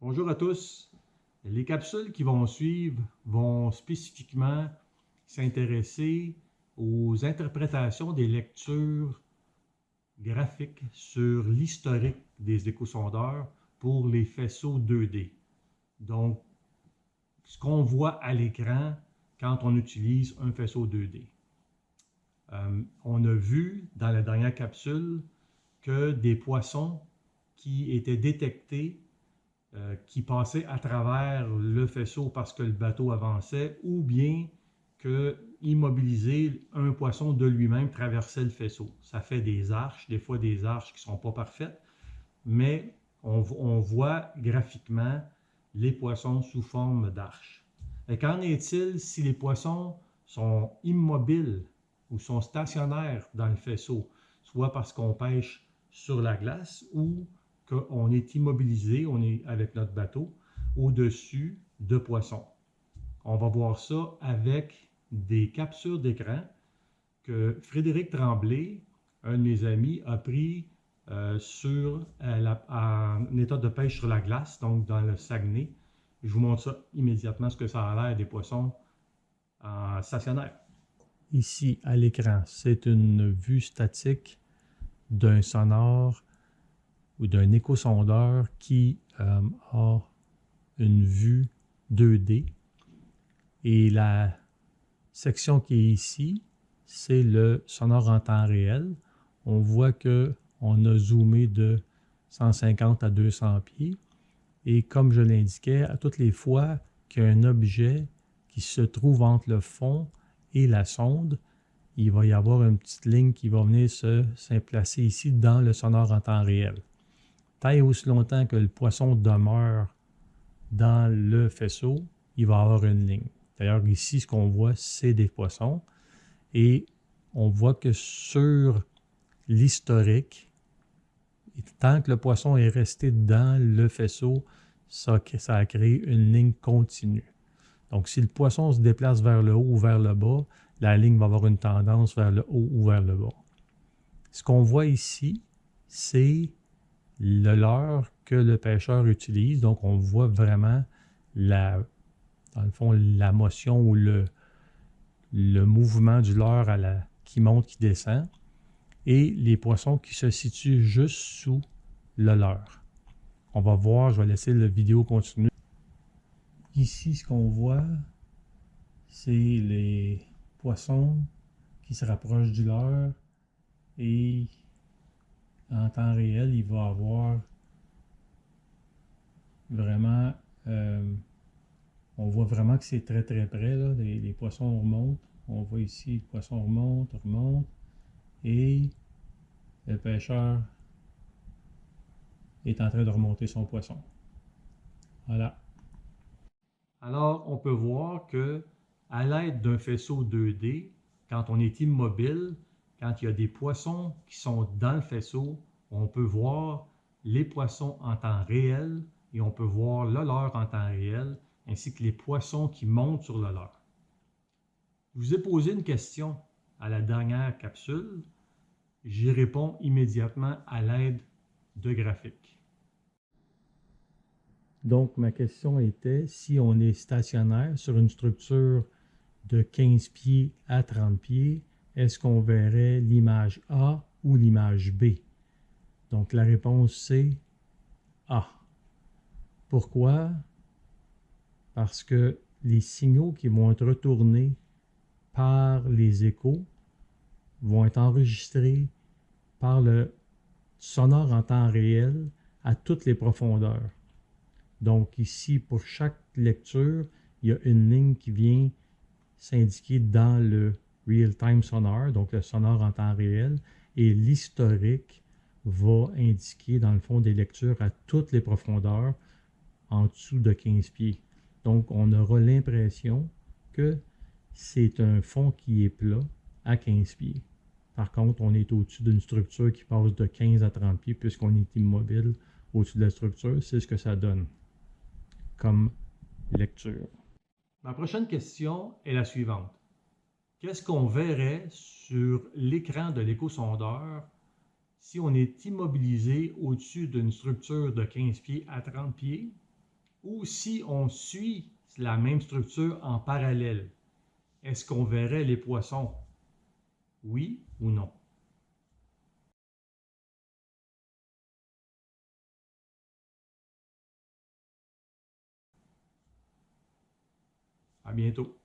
Bonjour à tous. Les capsules qui vont suivre vont spécifiquement s'intéresser aux interprétations des lectures graphiques sur l'historique des échosondeurs pour les faisceaux 2D. Donc, ce qu'on voit à l'écran quand on utilise un faisceau 2D. On a vu dans la dernière capsule que des poissons qui étaient détectés qui passaient à travers le faisceau parce que le bateau avançait, ou bien que immobiliser un poisson de lui-même traversait le faisceau. Ça fait des arches, des fois des arches qui ne sont pas parfaites, mais on voit graphiquement les poissons sous forme d'arches. Et qu'en est-il si les poissons sont immobiles ou sont stationnaires dans le faisceau, soit parce qu'on pêche sur la glace ou qu'on est immobilisé, on est avec notre bateau, au-dessus de poissons. On va voir ça avec des captures d'écran que Frédéric Tremblay, un de mes amis, a pris en état de pêche sur la glace, donc dans le Saguenay. Je vous montre ça immédiatement, ce que ça a l'air des poissons stationnaires. Ici, à l'écran, c'est une vue statique d'un sonore ou d'un échosondeur qui a une vue 2D. Et la section qui est ici, c'est le sonore en temps réel. On voit qu'on a zoomé de 150 à 200 pieds. Et comme je l'indiquais, à toutes les fois qu'il y a un objet qui se trouve entre le fond et la sonde, il va y avoir une petite ligne qui va venir s'implacer ici dans le sonore en temps réel. Tant et aussi longtemps que le poisson demeure dans le faisceau, il va avoir une ligne. D'ailleurs, ici, ce qu'on voit, c'est des poissons. Et on voit que sur l'historique, tant que le poisson est resté dans le faisceau, ça a créé une ligne continue. Donc, si le poisson se déplace vers le haut ou vers le bas, la ligne va avoir une tendance vers le haut ou vers le bas. Ce qu'on voit ici, c'est le leurre que le pêcheur utilise. Donc, on voit vraiment dans le fond, la motion ou le mouvement du leurre qui monte, qui descend, et les poissons qui se situent juste sous le leurre. On va voir, je vais laisser la vidéo continuer. Ici, ce qu'on voit, c'est les poissons qui se rapprochent du leurre et en temps réel, il va avoir vraiment, on voit vraiment que c'est très très près, là. Les poissons remontent. On voit ici, le poisson remonte et le pêcheur est en train de remonter son poisson. Voilà. Alors, on peut voir que à l'aide d'un faisceau 2D, quand on est immobile, quand il y a des poissons qui sont dans le faisceau, on peut voir les poissons en temps réel et on peut voir le leurre en temps réel, ainsi que les poissons qui montent sur le leurre. Je vous ai posé une question à la dernière capsule. J'y réponds immédiatement à l'aide de graphiques. Donc, ma question était, si on est stationnaire sur une structure de 15 pieds à 30 pieds, est-ce qu'on verrait l'image A ou l'image B? Donc, la réponse, c'est A. Pourquoi? Parce que les signaux qui vont être retournés par les échos vont être enregistrés par le sonore en temps réel à toutes les profondeurs. Donc ici, pour chaque lecture, il y a une ligne qui vient s'indiquer dans le real-time sonar, donc le sonore en temps réel, et l'historique va indiquer dans le fond des lectures à toutes les profondeurs en dessous de 15 pieds. Donc on aura l'impression que c'est un fond qui est plat à 15 pieds. Par contre, on est au-dessus d'une structure qui passe de 15 à 30 pieds puisqu'on est immobile au-dessus de la structure. C'est ce que ça donne comme lecture. Ma prochaine question est la suivante. Qu'est-ce qu'on verrait sur l'écran de l'échosondeur si on est immobilisé au-dessus d'une structure de 15 pieds à 30 pieds ou si on suit la même structure en parallèle, est-ce qu'on verrait les poissons? Oui ou non? À bientôt.